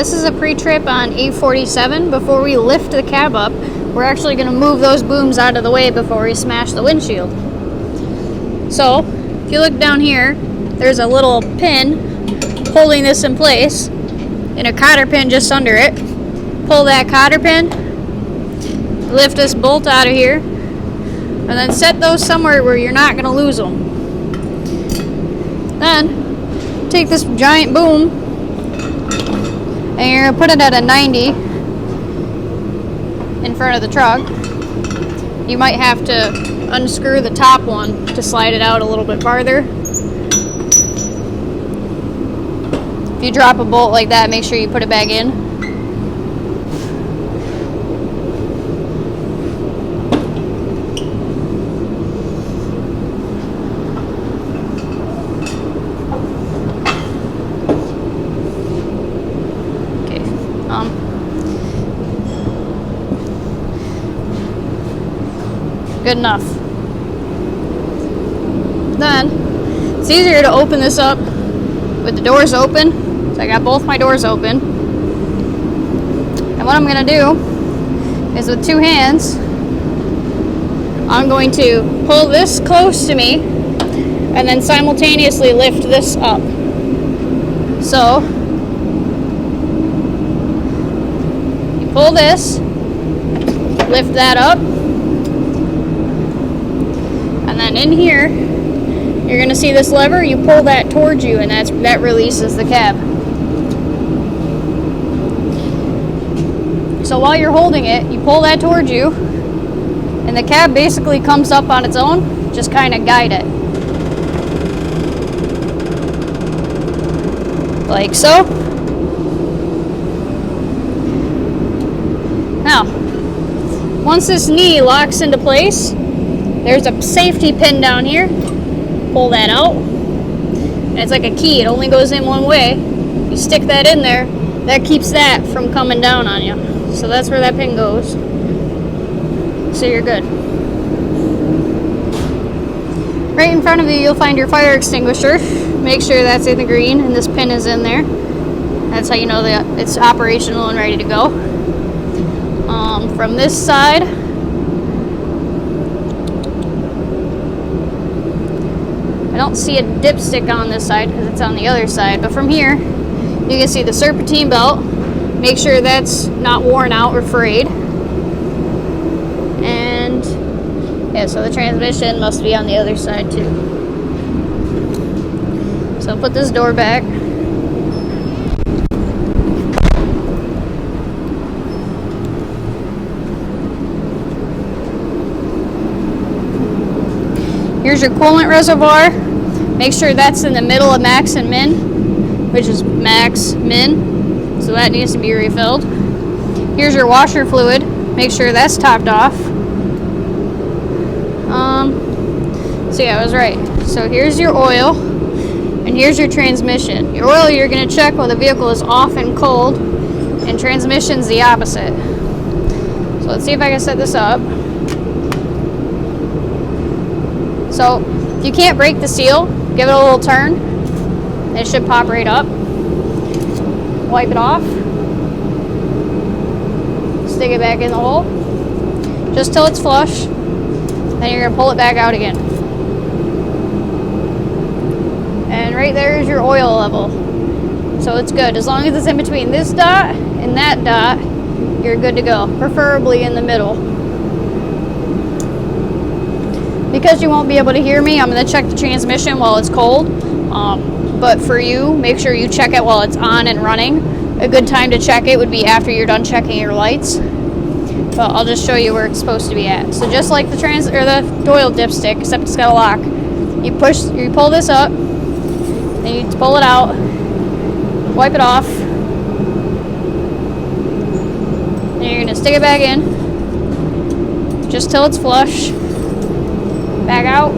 this is a pre-trip on 847. Before we lift the cab up, we're actually going to move those booms out of the way before we smash the windshield. So, if you look down here, there's a little pin holding this in place, and a cotter pin just under it. Pull that cotter pin, lift this bolt out of here, and then set those somewhere where you're not going to lose them. Then, take this giant boom, and you're going to put it at a 90 in front of the truck. You might have to unscrew the top one to slide it out a little bit farther. If you drop a bolt like that, make sure you put it back in. Good enough. Then, it's easier to open this up with the doors open. So I got both my doors open. And what I'm going to do is with two hands, I'm going to pull this close to me and then simultaneously lift this up. So, you pull this, lift that up, and then in here, you're going to see this lever. You pull that towards you, and that releases the cab. So while you're holding it, you pull that towards you, and the cab basically comes up on its own. Just kind of guide it. Like so. Now, once this knee locks into place, there's a safety pin down here. Pull that out. And it's like a key. It only goes in one way. You stick that in there. That keeps that from coming down on you. So that's where that pin goes. So you're good. Right in front of you, you'll find your fire extinguisher. Make sure that's in the green and this pin is in there. That's how you know that it's operational and ready to go. From this side, I don't see a dipstick on this side because it's on the other side, but from here you can see the serpentine belt. Make sure that's not worn out or frayed. And yeah, so the transmission must be on the other side too. So put this door back. Here's your coolant reservoir. Make sure that's in the middle of max and min, which is max, min. So that needs to be refilled. Here's your washer fluid. Make sure that's topped off. So yeah, I was right. So here's your oil, and here's your transmission. Your oil you're going to check while the vehicle is off and cold, and transmission's the opposite. So let's see if I can set this up. So if you can't break the seal, give it a little turn. It should pop right up. Wipe it off. Stick it back in the hole. Just till it's flush. Then you're going to pull it back out again. And right there is your oil level. So it's good. As long as it's in between this dot and that dot, you're good to go. Preferably in the middle. Because you won't be able to hear me, I'm going to check the transmission while it's cold. But for you, make sure you check it while it's on and running. A good time to check it would be after you're done checking your lights. But I'll just show you where it's supposed to be at. So just like the oil dipstick, except it's got a lock. You pull this up, and you pull it out, wipe it off, and you're going to stick it back in, just till it's flush. Back out.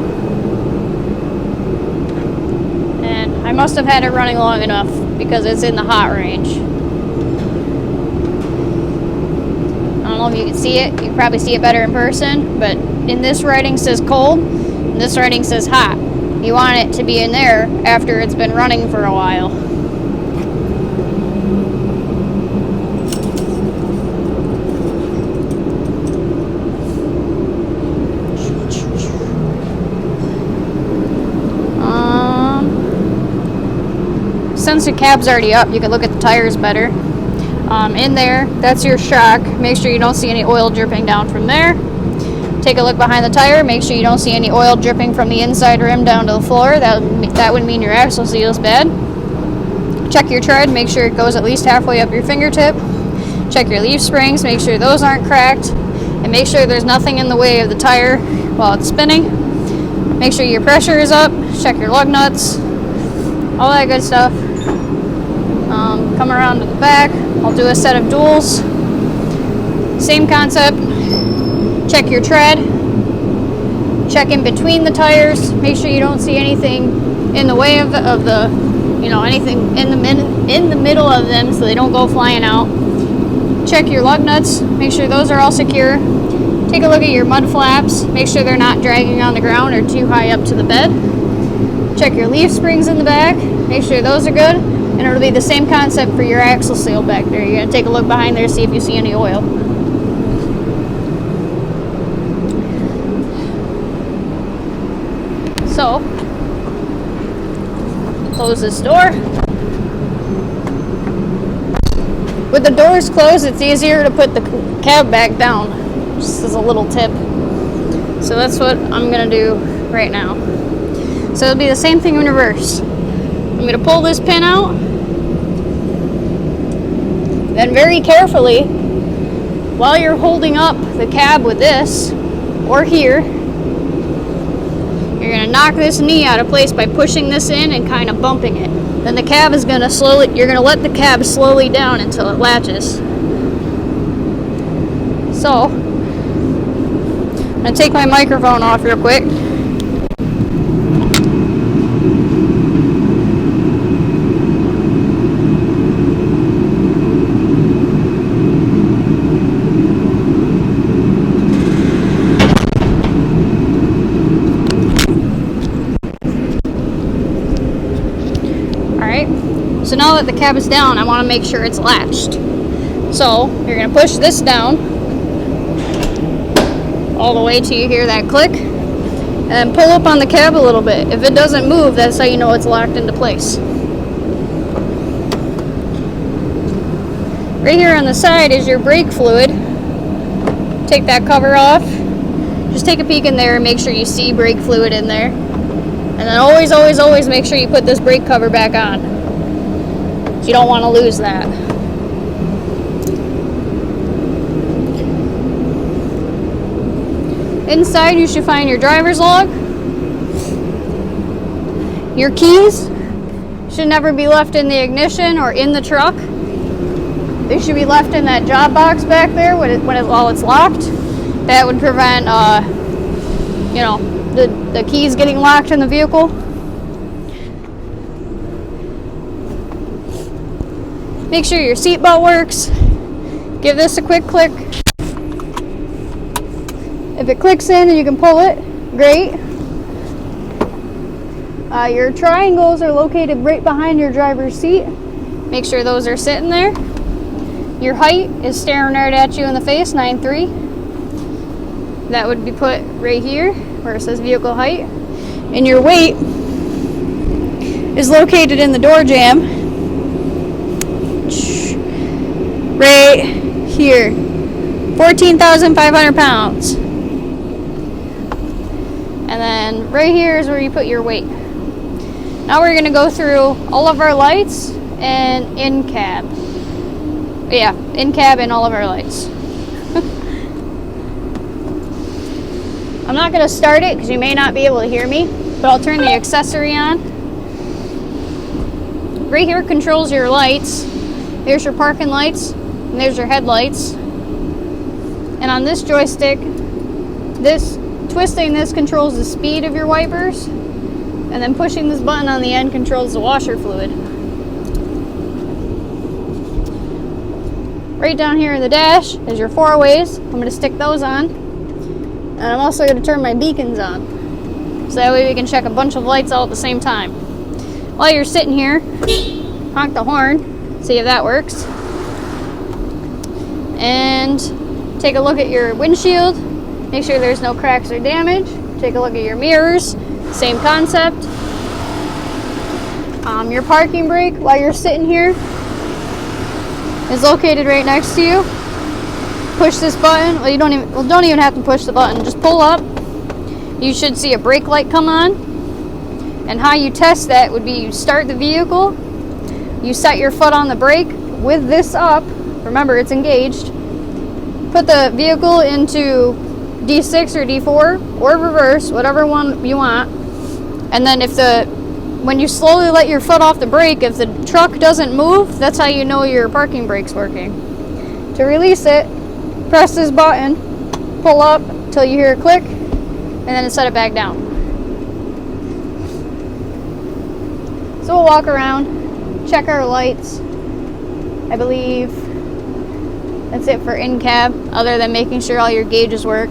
And I must have had it running long enough because it's in the hot range. I don't know if you can see it. You can probably see it better in person, but in this writing says cold, and this writing says hot. You want it to be in there after it's been running for a while. since the cab's already up, you can look at the tires better. In there, that's your shock. Make sure you don't see any oil dripping down from there. Take a look behind the tire. Make sure you don't see any oil dripping from the inside rim down to the floor. That would mean your axle seal is bad. Check your tread. Make sure it goes at least halfway up your fingertip. Check your leaf springs. Make sure those aren't cracked. And make sure there's nothing in the way of the tire while it's spinning. Make sure your pressure is up. Check your lug nuts. All that good stuff. Come around to the back. I'll do a set of duals. Same concept. Check your tread. Check in between the tires. Make sure you don't see anything in the way of the anything in the middle of them, so they don't go flying out. Check your lug nuts. Make sure those are all secure. Take a look at your mud flaps. Make sure they're not dragging on the ground or too high up to the bed. Check your leaf springs in the back. Make sure those are good. And it'll be the same concept for your axle seal back there. You're going to take a look behind there, see if you see any oil. So, close this door. With the doors closed, it's easier to put the cab back down. Just as a little tip. So that's what I'm going to do right now. So it'll be the same thing in reverse. I'm going to pull this pin out. Then very carefully, while you're holding up the cab with this, or here, you're going to knock this knee out of place by pushing this in and kind of bumping it. Then the cab is going to you're going to let the cab slowly down until it latches. So, I'm going to take my microphone off real quick. So now that the cab is down, I want to make sure it's latched. So you're going to push this down all the way till you hear that click, and then pull up on the cab a little bit. If it doesn't move, that's how you know it's locked into place. Right here on the side is your brake fluid. Take that cover off. Just take a peek in there and make sure you see brake fluid in there. And then always, always, always make sure you put this brake cover back on. You don't want to lose that. Inside you should find your driver's log. Your keys should never be left in the ignition or in the truck. They should be left in that job box back there while it's locked. That would prevent the keys getting locked in the vehicle. Make sure your seatbelt works. Give this a quick click. If it clicks in and you can pull it, great. Your triangles are located right behind your driver's seat. Make sure those are sitting there. Your height is staring right at you in the face, 9'3". That would be put right here where it says vehicle height. And your weight is located in the door jamb. Right here, 14,500 pounds. And then right here is where you put your weight. Now we're going to go through all of our lights and in cab. Yeah, in cab and all of our lights. I'm not going to start it because you may not be able to hear me, but I'll turn the accessory on. Right here controls your lights. There's your parking lights, and there's your headlights. And on this joystick, twisting this controls the speed of your wipers, and then pushing this button on the end controls the washer fluid. Right down here in the dash is your four-ways. I'm going to stick those on. And I'm also going to turn my beacons on. So that way we can check a bunch of lights all at the same time. While you're sitting here, honk the horn. See if that works. And take a look at your windshield. Make sure there's no cracks or damage. Take a look at your mirrors. Same concept. Your parking brake while you're sitting here is located right next to you. Push this button. Well, you don't even have to push the button. Just pull up. You should see a brake light come on. And how you test that would be you start the vehicle, you set your foot on the brake with this up. Remember, it's engaged. Put the vehicle into D6 or D4 or reverse, whatever one you want. And then when you slowly let your foot off the brake, if the truck doesn't move, that's how you know your parking brake's working. To release it, press this button, pull up till you hear a click, and then set it back down. So we'll walk around, check our lights. I believe that's it for in-cab, other than making sure all your gauges work.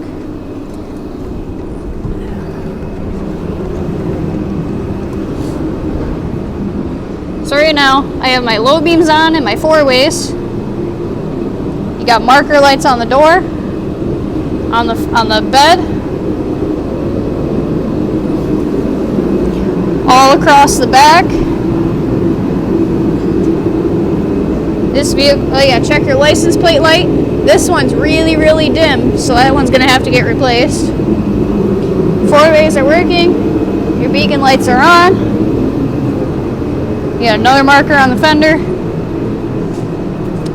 So right now, I have my low beams on and my four-ways. You got marker lights on the door, on the bed, all across the back. This vehicle, oh yeah, check your license plate light. This one's really, really dim, so that one's gonna have to get replaced. Four-ways are working. Your beacon lights are on. You got another marker on the fender,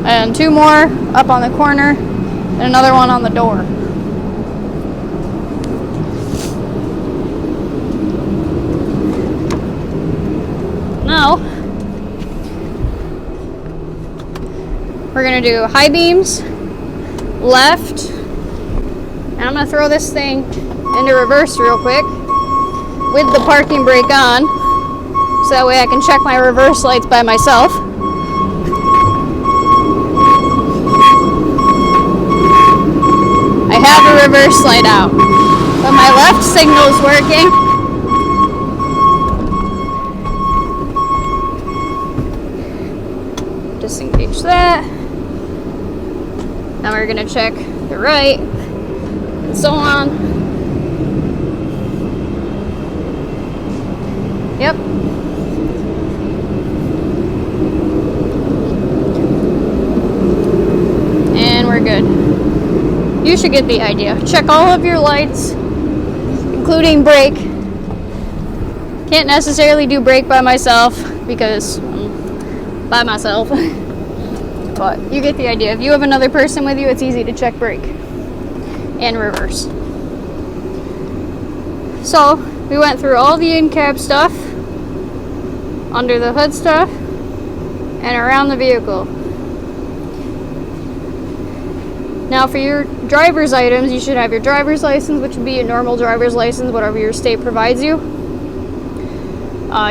and two more up on the corner, and another one on the door. Now, we're going to do high beams, left, and I'm going to throw this thing into reverse real quick with the parking brake on, so that way I can check my reverse lights by myself. I have a reverse light out, but my left signal is working. Disengage that. Now we're going to check the right, and so on. Yep. And we're good. You should get the idea. Check all of your lights, including brake. Can't necessarily do brake by myself because I'm by myself. But you get the idea. If you have another person with you, it's easy to check brake and reverse. So we went through all the in-cab stuff, under the hood stuff, and around the vehicle. Now for your driver's items, you should have your driver's license, which would be your normal driver's license, whatever your state provides you.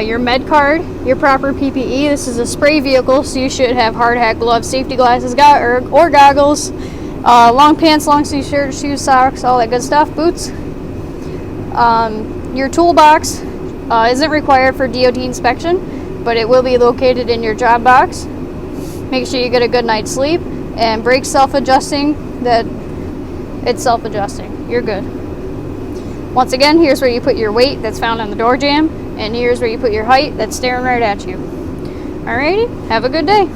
Your med card, your proper PPE. This is a spray vehicle, so you should have hard hat, gloves, safety glasses, or goggles, long pants, long sleeve shirt, shoes, socks, all that good stuff, boots. Your toolbox isn't required for DOT inspection, but it will be located in your job box. Make sure you get a good night's sleep, and brake self-adjusting, that it's self-adjusting. You're good. Once again, here's where you put your weight that's found on the door jamb, and here's where you put your height that's staring right at you. Alrighty, have a good day.